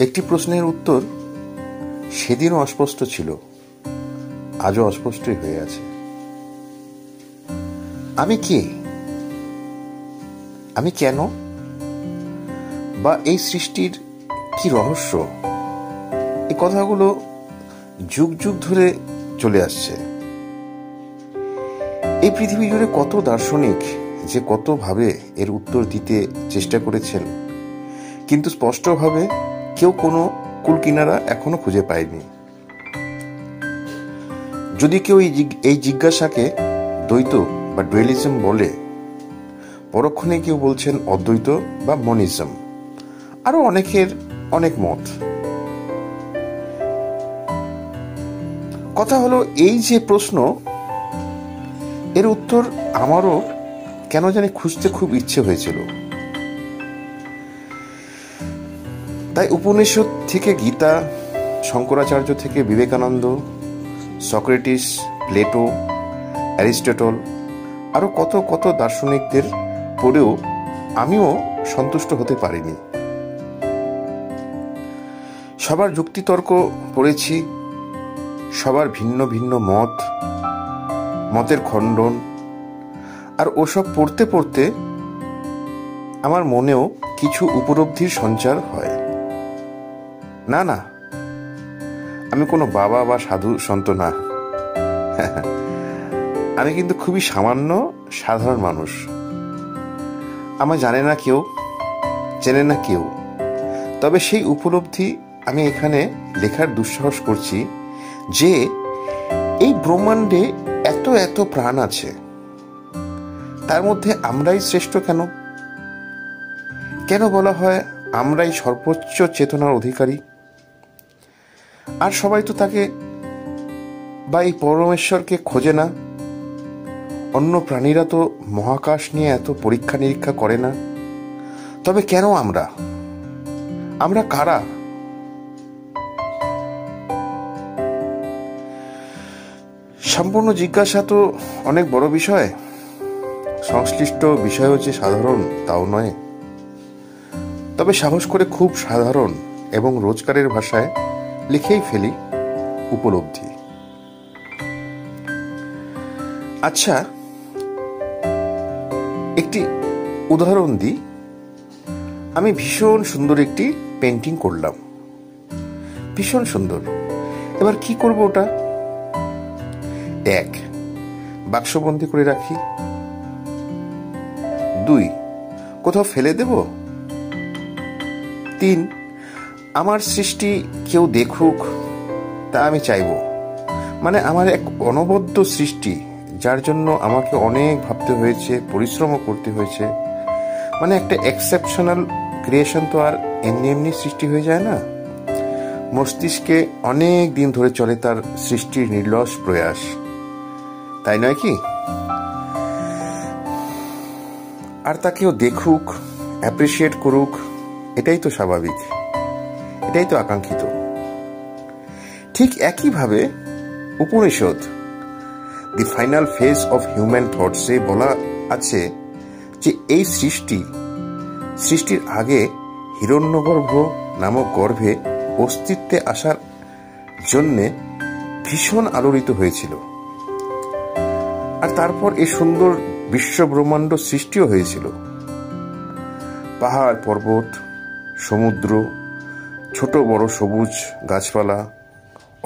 একটি প্রশ্নের উত্তর সেদিনও অস্পষ্ট ছিল, আজও অস্পষ্টই হয়ে আছে। আমি কে? আমি কেন? বা এই সৃষ্টির কি রহস্য? এই কথাগুলো যুগ যুগ ধরে চলে আসছে। এই পৃথিবী জুড়ে কত দার্শনিক যে কত ভাবে এর উত্তর দিতে চেষ্টা করেছেন, কিন্তু স্পষ্টভাবে কেউ কোনো কুলকিনারা এখনো খুঁজে পায়নি। যদি কেউ এই জিজ্ঞাসাকে দ্বৈত বা ডুয়েলিজম বলে, পরক্ষণে কেউ বলছেন অদ্বৈত বা মনিজম, আরো অনেকের অনেক মত। কথা হলো এই যে প্রশ্ন, এর উত্তর আমারও কেন জানি খুঁজতে খুব ইচ্ছে হয়েছিল। তাই উপনিষদ থেকে গীতা, শঙ্করাচার্য থেকে বিবেকানন্দ, সক্রেটিস, প্লেটো, অ্যারিস্টটল, আরো কত কত দার্শনিকদের পড়েও আমিও সন্তুষ্ট হতে পারিনি। সবার যুক্তিতর্ক পড়েছি, সবার ভিন্ন ভিন্ন মতের খণ্ডন, আর ওসব পড়তে পড়তে আমার মনেও কিছু উপলব্ধির সঞ্চার হয়। না না, আমি কোনো বাবা বা সাধু সন্ত না, আমি কিন্তু খুবই সামান্য সাধারণ মানুষ। আমার জানে না কেউ, চেনে না কেউ, তবে সেই উপলব্ধি আমি এখানে লেখার দুঃসাহস করছি যে এই ব্রহ্মাণ্ডে এত এত প্রাণ আছে, তার মধ্যে আমরাই শ্রেষ্ঠ কেন? কেন বলা হয় আমরাই সর্বোচ্চ চেতনার অধিকারী? আর সবাই তো তাকে বা এই পরমেশ্বরকে খোঁজে না। অন্য প্রাণীরা তো মহাকাশ নিয়ে এত পরীক্ষা নিরীক্ষা করে না। তবে কেন আমরা কারা? সম্পূর্ণ জিজ্ঞাসা তো অনেক বড় বিষয়, সংশ্লিষ্ট বিষয় হচ্ছে সাধারণ তাও নয়। তবে সাহস করে খুব সাধারণ এবং রোজকারের ভাষায় লিখেই ফেলি উপলব্ধি। আচ্ছা, একটি উদাহরণ দিই। আমি ভীষণ সুন্দর একটি পেন্টিং করলাম, ভীষণ সুন্দর। এবার কি করব ওটা? 1, বাক্সবন্দি করে রাখি। 2, কোথাও ফেলে দেব। 3, আমার সৃষ্টি কেউ দেখুক, তা আমি চাইব। মানে আমার এক অনবদ্য সৃষ্টি, যার জন্য আমাকে অনেক ভাবতে হয়েছে, পরিশ্রমও করতে হয়েছে। মানে একটা এক্সেপশনাল ক্রিয়েশন তো আর এমনি এমনি সৃষ্টি হয়ে যায় না। মস্তিষ্কে অনেক দিন ধরে চলে তার সৃষ্টির নির্লস প্রয়াস, তাই নয় কি? আর তা কেউ দেখুক, অ্যাপ্রিসিয়েট করুক, এটাই তো স্বাভাবিক, এটাই তো আকাঙ্ক্ষিত। ঠিক একইভাবে Upanishad the final phase of human থটসে বলা আছে যে এই সৃষ্টির আগে হিরণ্যগর্ভ নামক গর্ভে অস্তিত্বে আসার জন্যে ভীষণ আলোড়িত হয়েছিল, আর তারপর এই সুন্দর বিশ্ব ব্রহ্মাণ্ড সৃষ্টিও হয়েছিল। পাহাড় পর্বত, সমুদ্র, ছোট বড় সবুজ গাছপালা,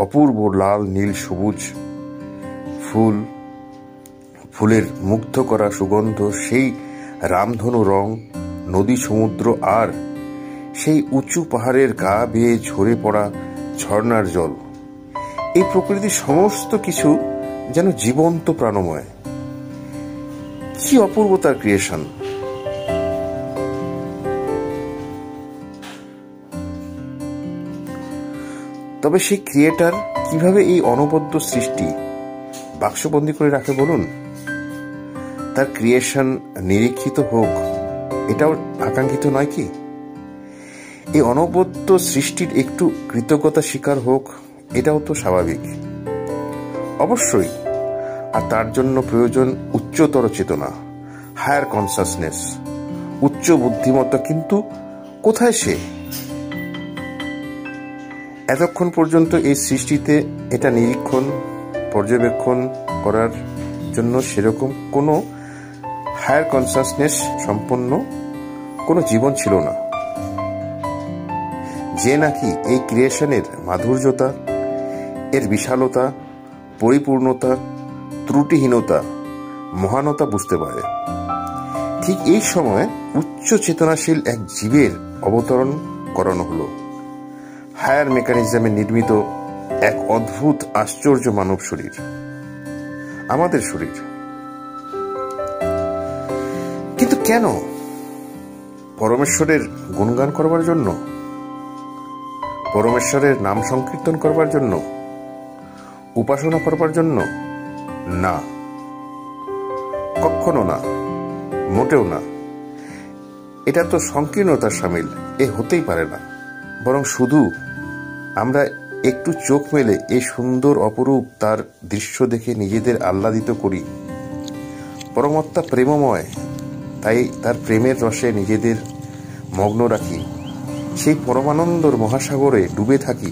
অপূর্ব লাল নীল সবুজ ফুলের মুগ্ধ করা সুগন্ধ, সেই রামধনু রং, নদী সমুদ্র, আর সেই উঁচু পাহাড়ের গা বেয়ে ঝরে পড়া ঝর্ণার জল। এই প্রকৃতির সমস্ত কিছু যেন জীবন্ত প্রাণময়। কি অপূর্বতার ক্রিয়েশন! তবে সেই ক্রিয়েটার কিভাবে এই অনবদ্য সৃষ্টি বাক্সবন্দি করে রাখে বলুন? তার ক্রিয়েশন নিরীক্ষিত হোক, এটাও আকাঙ্ক্ষিত নয় কি? এই অনবদ্য সৃষ্টির একটু কৃতজ্ঞতা স্বীকার হোক, এটাও তো স্বাভাবিক। অবশ্যই। আর তার জন্য প্রয়োজন উচ্চতর চেতনা, হায়ার কনসাসনেস, উচ্চ বুদ্ধিমত্তা। কিন্তু কোথায় সে? এতক্ষণ পর্যন্ত এই সৃষ্টিতে এটা নিরীক্ষণ পর্যবেক্ষণ করার জন্য সেরকম কোনো হায়ার কনসাসনেস সম্পন্ন কোনো জীবন ছিল না, যে নাকি এই ক্রিয়েশনের মাধুর্যতা, এর বিশালতা, পরিপূর্ণতা, ত্রুটিহীনতা, মহানতা বুঝতে পারে। ঠিক এই সময় উচ্চ চেতনাশীল এক জীবের অবতরণ করানো হলো, হায়ার মেকানিজমে নির্মিত এক অদ্ভুত আশ্চর্য মানব শরীর, আমাদের শরীর। কিন্তু কেন? পরমেশ্বরের গুণগান করবার জন্য? পরমেশ্বরের নাম সংকীর্তন করবার জন্য? উপাসনা করবার জন্য? না, কখনো না, মোটেও না। এটা তো সংকীর্ণতার সামিল, এ হতেই পারে না। বরং শুধু আমরা একটু চোখ মেলে এই সুন্দর অপরূপ তার দৃশ্য দেখে নিজেদের আহ্লাদিত করি। পরমাত্মা প্রেমময়, তাই তার প্রেমের রসে নিজেদের মগ্ন রাখি, সেই পরমানন্দর মহাসাগরে ডুবে থাকি।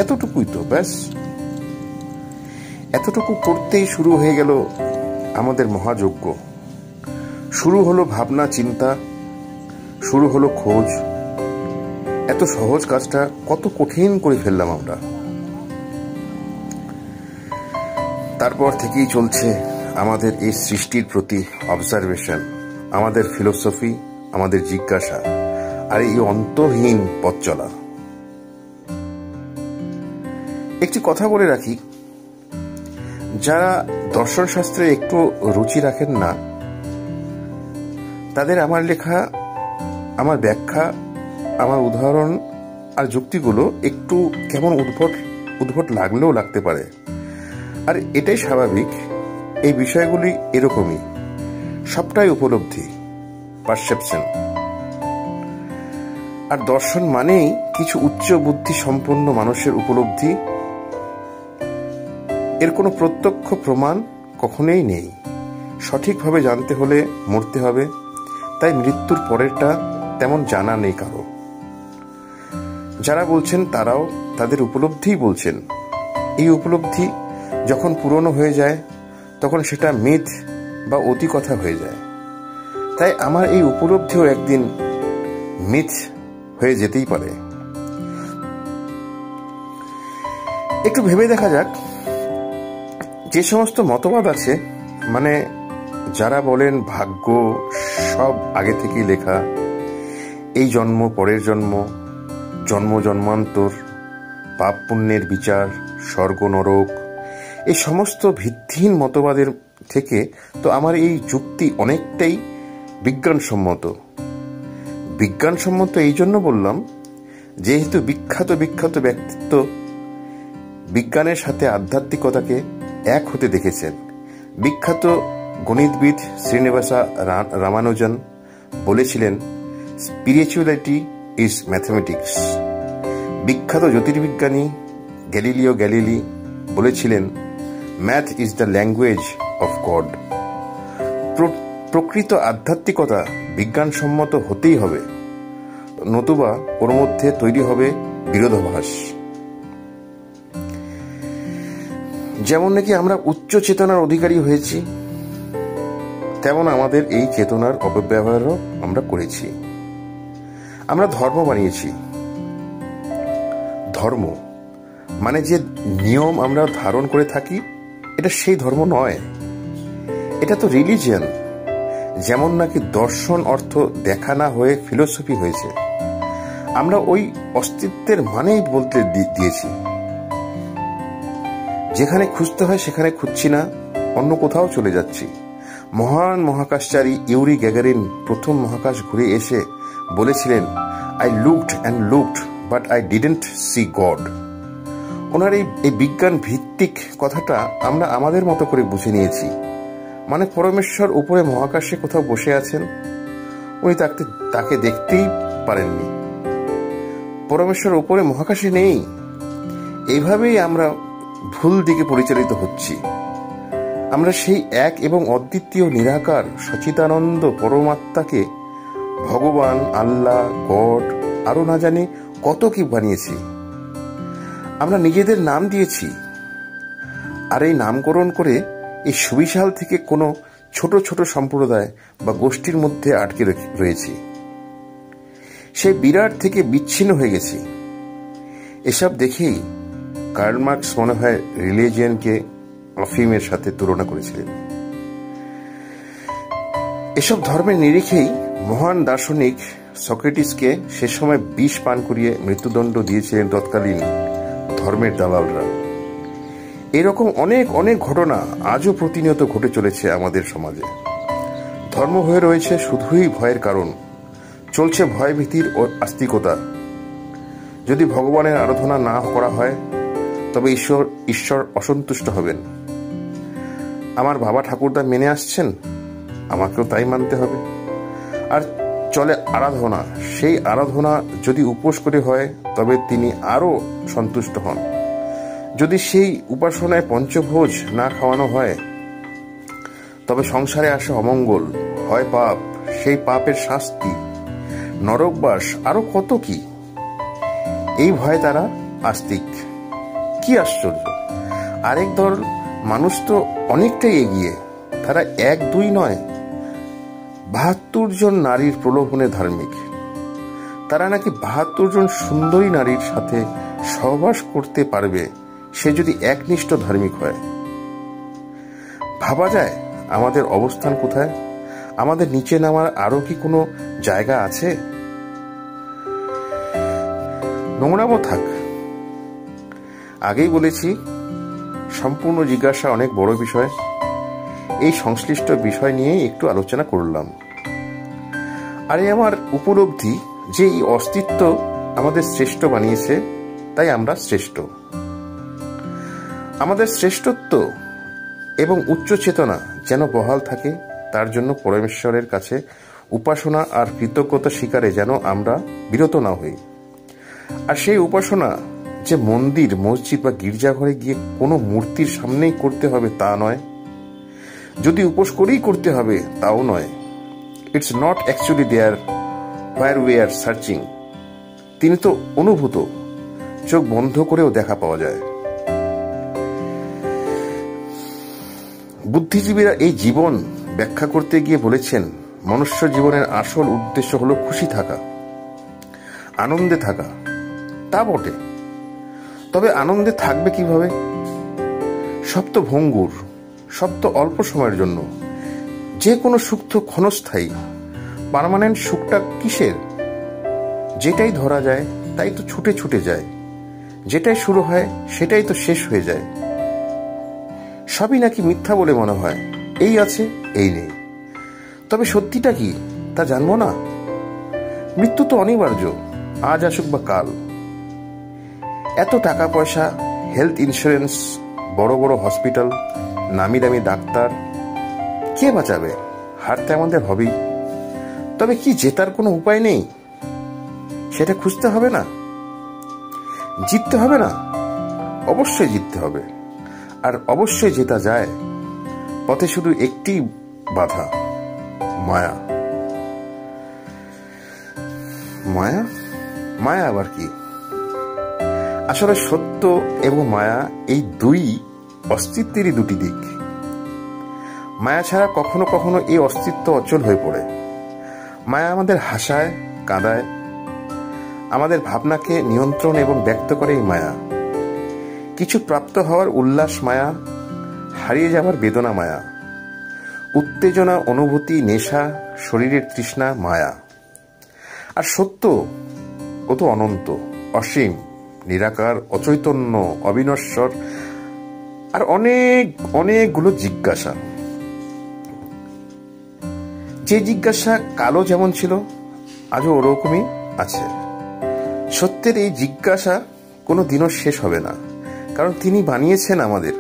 এতটুকুই তো, ব্যাস। এতটুকু করতেই শুরু হয়ে গেল আমাদের মহাযজ্ঞ। শুরু হলো ভাবনা চিন্তা, শুরু হলো খোঁজ। এত সহজ কাজটা কত কঠিন করে ফেললাম আমরা। তারপর থেকেই চলছে আমাদের এই সৃষ্টির প্রতি অবজারভেশন, আমাদের ফিলোসফি, আমাদের জিজ্ঞাসা, আর এই অন্তহীন পথ চলা। একটি কথা বলে রাখি, যারা দর্শন শাস্ত্রে একটু রুচি রাখেন না, তাদের আমার লেখা, আমার ব্যাখ্যা, আমার উদাহরণ আর যুক্তিগুলো একটু কেমন উদ্ভট লাগলেও লাগতে পারে। আর এটাই স্বাভাবিক। এই বিষয়গুলি এরকমই, সবটাই উপলব্ধি, পারসেপশন। আর দর্শন মানেই কিছু উচ্চ বুদ্ধি সম্পন্ন মানুষের উপলব্ধি। এর কোনো প্রত্যক্ষ প্রমাণ কখনোই নেই। সঠিকভাবে জানতে হলে মরতে হবে, তাই মৃত্যুর পরেরটা তেমন জানা নেই কারো। যারা বলছেন তারাও তাদের উপলব্ধিই বলছেন। এই উপলব্ধি যখন পুরনো হয়ে যায়, তখন সেটা মিথ বা অতি কথা হয়ে যায়। তাই আমার এই উপলব্ধিও একদিন মিথ হয়ে যেতেই পারে। একটু ভেবে দেখা যাক, যে সমস্ত মতবাদ আছে, মানে যারা বলেন ভাগ্য সব আগে থেকেই লেখা, এই জন্ম পরের জন্ম, জন্ম জন্মান্তর, পাপ পুণ্যের বিচার, স্বর্গ নরক, এই সমস্ত ভিত্তিহীন মতবাদের থেকে তো আমার এই যুক্তি অনেকটাই বিজ্ঞানসম্মত। বিজ্ঞানসম্মত এই জন্য বললাম, যেহেতু বিখ্যাত ব্যক্তিত্ব বিজ্ঞানের সাথে আধ্যাত্মিকতাকে এক হতে দেখেছেন। বিখ্যাত গণিতবিদ শ্রীনিবাস রামানুজন বলেছিলেন, স্পিরিচুয়ালিটি ইজ ম্যাথমেটিক্স। বিখ্যাত জ্যোতির্বিজ্ঞানী গ্যালিলিও গ্যালিলি বলেছিলেন, math is the language of god. প্রকৃত আধ্যাত্মিকতা বিজ্ঞানসম্মত হতেই হবে, নতুবা ওর মধ্যে তৈরি হবে বিরোধাভাস। যেমন নাকি আমরা উচ্চ চেতনার অধিকারী হয়েছি, তেমন আমাদের এই চেতনার অপব্যবহারও আমরা করেছি। আমরা ধর্ম বানিয়েছি। ধর্ম মানে যে নিয়ম আমরা ধারণ করে থাকি, এটা সেই ধর্ম নয়, এটা তো রিলিজিয়ন। যেমন নাকি দর্শন অর্থ দেখা না হয়ে ফিলোসফি হয়েছে, আমরা ওই অস্তিত্বের মানেই বলতে দিয়েছি। যেখানে খুঁজতে হয় সেখানে খুঁজছি না, অন্য কোথাও চলে যাচ্ছি। মহান মহাকাশচারী ইউরি গ্যাগারিন প্রথম মহাকাশ ঘুরে এসে বলেছিলেন, I looked and looked but I didn't see God. ওনার এই বিজ্ঞান ভিত্তিক কথাটা আমরা আমাদের মতো করে বুঝে নিয়েছি। মানে পরমেশ্বর উপরে মহাকাশে কোথাও বসে আছেন, উনি তাকে দেখতেই পারেননি। পরমেশ্বর উপরে মহাকাশে নেই। এইভাবেই আমরা ভুল দিকে পরিচালিত হচ্ছি। আমরা সেই এক এবং অদ্বিতীয় নিরাকার সচিদানন্দ পরমাত্মাকে ভগবান, আল্লাহ, গড, আরো না জানি কত কি বানিয়েছি। আমরা নিজেদের নাম দিয়েছি, আর এই নামকরণ করে এই সুবিশাল থেকে কোনো ছোট ছোট সম্প্রদায় বা গোষ্ঠীর মধ্যে আটকে রয়েছি। সেই বিরাট থেকে বিচ্ছিন্ন হয়ে গেছি। এসব দেখেই কার্ল মার্কস মনে হয় রিলিজিয়নকে অফিমের সাথে তুলনা করেছিলেন। এসব ধর্মের নিরিখেই মহান দার্শনিক সক্রেটিসকে সে সময় বিষ পান করিয়ে মৃত্যুদণ্ড দিয়েছিলেন তৎকালীন ধর্মের দালালরা। এরকম অনেক অনেক ঘটনা আজও প্রতিনিয়ত ঘটে চলেছে আমাদের সমাজে। ধর্ম হয়ে রয়েছে শুধুই ভয়ের কারণ, চলছে ভয়ভীতির ও আস্তিকতা। যদি ভগবানের আরাধনা না করা হয় তবে ঈশ্বর অসন্তুষ্ট হবেন। আমার বাবা ঠাকুরদা মেনে আসছেন, আমাকেও তাই মানতে হবে। আর চলে আরাধনা, সেই আরাধনা যদি উপোস করে হয় তবে তিনি আরো সন্তুষ্ট হন। যদি সেই উপাসনায় পঞ্চভোজ না খাওয়ানো হয় তবে সংসারে আসে অমঙ্গল, হয় পাপ, সেই পাপের শাস্তি, নরকবাস, আরো কত কি। এই ভয়ে তারা আস্তিক। কি আশ্চর্য! আরেক দল মানুষ তো অনেকটাই এগিয়ে। তারা 1-2 নয়, 72 জন নারীর প্রলোভনে ধার্মিক। তারা নাকি 72 জন সুন্দরী নারীর সাথে সহবাস করতে পারবে, সে যদি একনিষ্ঠ ধার্মিক হয়। ভাবা যায় আমাদের অবস্থান কোথায়? আমাদের নিচে নামার আরো কি কোনো জায়গা আছে? নোংরামো থাক। আগেই বলেছি, সম্পূর্ণ জিজ্ঞাসা অনেক বড় বিষয়। এই সংশ্লিষ্ট বিষয় নিয়ে একটু আলোচনা করলাম। আর আমার উপলব্ধি যে এই অস্তিত্ব আমাদের শ্রেষ্ঠ বানিয়েছে, তাই আমরা শ্রেষ্ঠ। আমাদের শ্রেষ্ঠত্ব এবং উচ্চ চেতনা যেন বহাল থাকে, তার জন্য পরমেশ্বরের কাছে উপাসনা আর কৃতজ্ঞতা স্বীকারে যেন আমরা বিরত না হই। আর সেই উপাসনা যে মন্দির, মসজিদ বা গির্জাঘরে গিয়ে কোনো মূর্তির সামনেই করতে হবে তা নয়, যদি উপোস করেই করতে হবে তাও নয়। It's not actually there where we are searching. তিনি তো অনুভূত, চোখ বন্ধ করেও দেখা পাওয়া যায়। বুদ্ধিজীবীরা এই জীবন ব্যাখ্যা করতে গিয়ে বলেছেন, মনুষ্য জীবনের আসল উদ্দেশ্য হলো খুশি থাকা, আনন্দে থাকা। তা বটে, তবে আনন্দে থাকবে কিভাবে? সব তো ভঙ্গুর, সব তো অল্প সময়ের জন্য। যে কোনো সুখ তো ক্ষণস্থায়ী। পার্মানেন্ট সুখটা কিসের? যেটাই ধরা যায় তাই তো ছুটে ছুটে যায়, যেটাই শুরু হয় সেটাই তো শেষ হয়ে যায়। সবই নাকি মিথ্যা বলে মনে হয়, এই আছে এই নেই। তবে সত্যিটা কি তা জানবো না? মৃত্যু তো অনিবার্য, আজ আসুক বা কাল। এত টাকা পয়সা, হেলথ ইন্স্যুরেন্স, বড় বড় হসপিটাল, নামি দামি ডাক্তার, কে বাঁচাবে? হারতে আমাদের হবেই। তবে কি জেতার কোনো উপায় নেই? সেটা খুঁজতে হবে না? জিততে হবে না? অবশ্যই জিততে হবে, আর অবশ্যই জেতা যায়। পথে শুধু একটি বাধা, মায়া। মায়া? মায়া আবার কি? আসলে সত্য এবং মায়া এই দুই অস্তিত্বেরই দুটি দিক। মায়া ছাড়া কখনো কখনো এই অস্তিত্ব অচল হয়ে পড়ে। মায়া আমাদের হাসায়, কাঁদায়, আমাদের ভাবনাকে নিয়ন্ত্রণ এবং ব্যক্ত করে এই মায়া। কিছু প্রাপ্ত হওয়ার উল্লাস মায়া, হারিয়ে যাওয়ার বেদনা মায়া, উত্তেজনা, অনুভূতি, নেশা, শরীরের তৃষ্ণা মায়া। আর সত্য, ও তো অনন্ত, অসীম, নিরাকার, অচৈতন্য, অবিনশ্বর, আর অনেক অনেকগুলো জিজ্ঞাসা। যে জিজ্ঞাসা কালো যেমন ছিল, আজও ওরকমই আছে। সত্যের এই জিজ্ঞাসা কোনো দিনও শেষ হবে না, কারণ তিনি বানিয়েছেন আমাদের।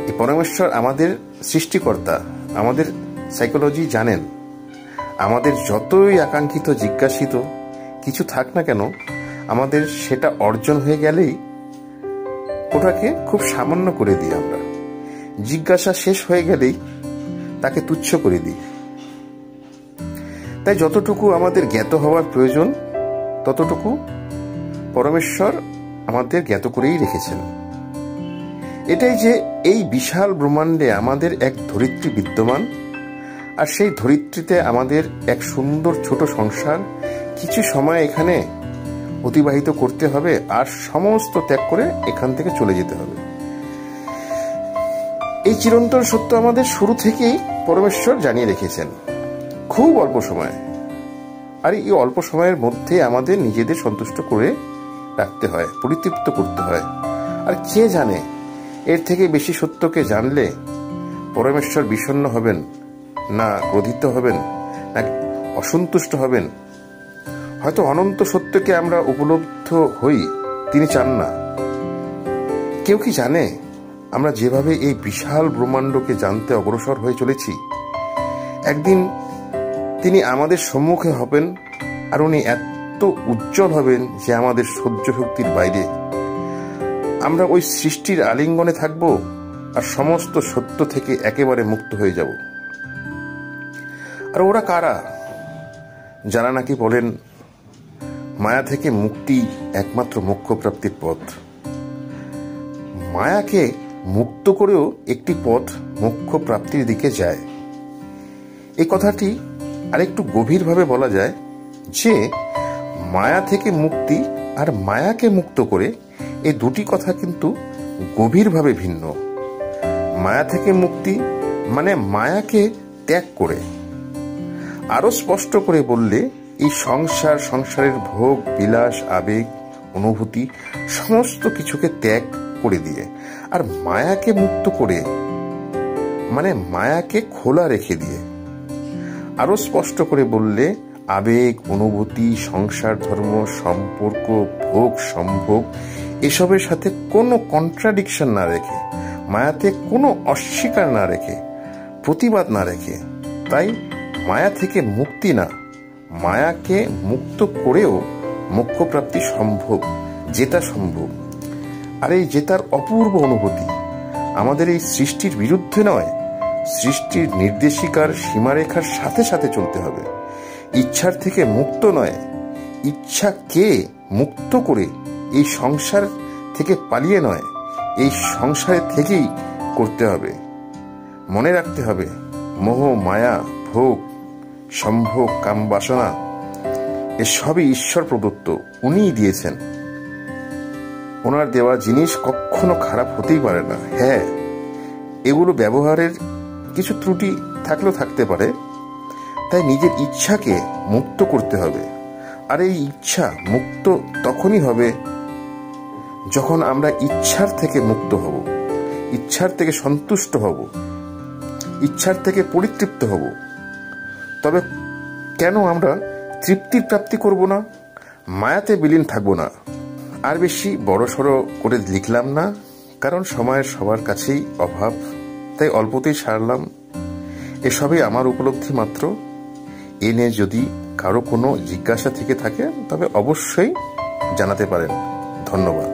এই পরমেশ্বর আমাদের সৃষ্টিকর্তা, আমাদের সাইকোলজি জানেন। আমাদের যতই আকাঙ্ক্ষিত জিজ্ঞাসিত কিছু থাক না কেন, আমাদের সেটা অর্জন হয়ে গেলেই ওটাকে খুব সামান্য করে দিই আমরা। জিজ্ঞাসা শেষ হয়ে গেলেই তাকে তুচ্ছ করে দিই। তাই যতটুকু আমাদের জ্ঞাত হওয়ার প্রয়োজন ততটুকু পরমেশ্বর আমাদের জ্ঞাত করেই রেখেছেন। এটাই যে এই বিশাল ব্রহ্মাণ্ডে আমাদের এক ধরিত্রী বিদ্যমান, আর সেই ধরিত্রীতে আমাদের এক সুন্দর ছোট সংসার, কিছু সময় এখানে অতিবাহিত করতে হবে আর সমস্ত ত্যাগ করে এখান থেকে চলে যেতে হবে। এই চিরন্তন সত্য আমাদের শুরু থেকেই পরমেশ্বর জানিয়ে রেখেছেন। খুব অল্প সময়, আর এই অল্প সময়ের মধ্যে আমাদের নিজেদের সন্তুষ্ট করে রাখতে হয়, পরিতৃপ্ত করতে হয়। আর কে জানে, এর থেকে বেশি সত্যকে জানলে পরমেশ্বর বিষণ্ণ হবেন না ক্রোধিত হবেন না অসন্তুষ্ট হবেন। হয়তো অনন্ত সত্যকে আমরা উপলব্ধ হই, তিনি চান না। কেউ কি জানে আমরা যেভাবে এই বিশাল ব্রহ্মাণ্ডকে জানতে অগ্রসর হয়ে চলেছি, একদিন তিনি আমাদের সম্মুখে হবেন, আর উনি এত উজ্জ্বল হবেন যে আমাদের সহ্য শক্তির বাইরে। আমরা ওই সৃষ্টির আলিঙ্গনে থাকব আর সমস্ত সত্য থেকে একেবারে মুক্ত হয়ে যাব। আর ওরা কারা? যারা নাকি বলেন মায়া থেকে মুক্তি একমাত্র মোক্ষ প্রাপ্তির পথ। মায়াকে মুক্ত করেও একটি পথ মোক্ষ প্রাপ্তির দিকে যায়। এই কথাটি আরেকটু গভীরভাবে বলা যায় যে মায়া থেকে মুক্তি আর মায়াকে মুক্ত করে, এই দুটি কথা কিন্তু গভীরভাবে ভিন্ন। মায়া থেকে মুক্তি মানে মায়াকে ত্যাগ করে। আরো স্পষ্ট করে বললে, এই সংসারের ভোগ বিলাস আবেগ অনুভূতি সমস্ত কিছুকে ত্যাগ করে দিয়ে, আর মায়াকে মুক্ত করে মানে মায়াকে খোলা রেখে দিয়ে। আরো স্পষ্ট করে বললে, আবেগ অনুভূতি সংসার ধর্ম সম্পর্ক ভোগ সম্ভোগ এসবের সাথে কোনো কন্ট্রাডিকশন না রেখে, মায়াতে কোনো অস্বীকার না রেখে, প্রতিবাদ না রেখে। তাই মায়া থেকে মুক্তি না, মায়াকে মুক্ত করেও মোক্ষ প্রাপ্তি সম্ভব, যেটা সম্ভব। আর এই জেতার অপূর্ব অনুভূতি আমাদের এই সৃষ্টির বিরুদ্ধে নয়, সৃষ্টির নির্দেশিকার সীমারেখার সাথে সাথে চলতে হবে। ইচ্ছার থেকে মুক্ত নয়, ইচ্ছাকে মুক্ত করে এই সংসার থেকে পালিয়ে নয়, এই সংসারে থেকেই করতে হবে। মনে রাখতে হবে, মোহ মায়া ভোগ সম্ভোগ কাম বাসনা এসবই ঈশ্বর প্রদত্ত, উনিই দিয়েছেন। ওনার দেওয়া জিনিস কখনো খারাপ হতেই পারে না। হ্যাঁ, এগুলো ব্যবহারের কিছু ত্রুটি থাকলেও থাকতে পারে। তাই নিজের ইচ্ছাকে মুক্ত করতে হবে। আর এই ইচ্ছা মুক্ত তখনই হবে যখন আমরা ইচ্ছার থেকে মুক্ত হব, ইচ্ছার থেকে সন্তুষ্ট হব, ইচ্ছার থেকে পরিতৃপ্ত হব। তবে কেন আমরা তৃপ্তির প্রাপ্তি করব না, মায়াতে বিলীন থাকব না? আর বেশি বড়সড় করে লিখলাম না, কারণ সময়ের সবার কাছেই অভাব। তাই অল্পতেই সারলাম। এসবই আমার উপলব্ধি মাত্র। এ নিয়ে যদি কারো কোনো জিজ্ঞাসা থেকে থাকে তবে অবশ্যই জানাতে পারেন। ধন্যবাদ।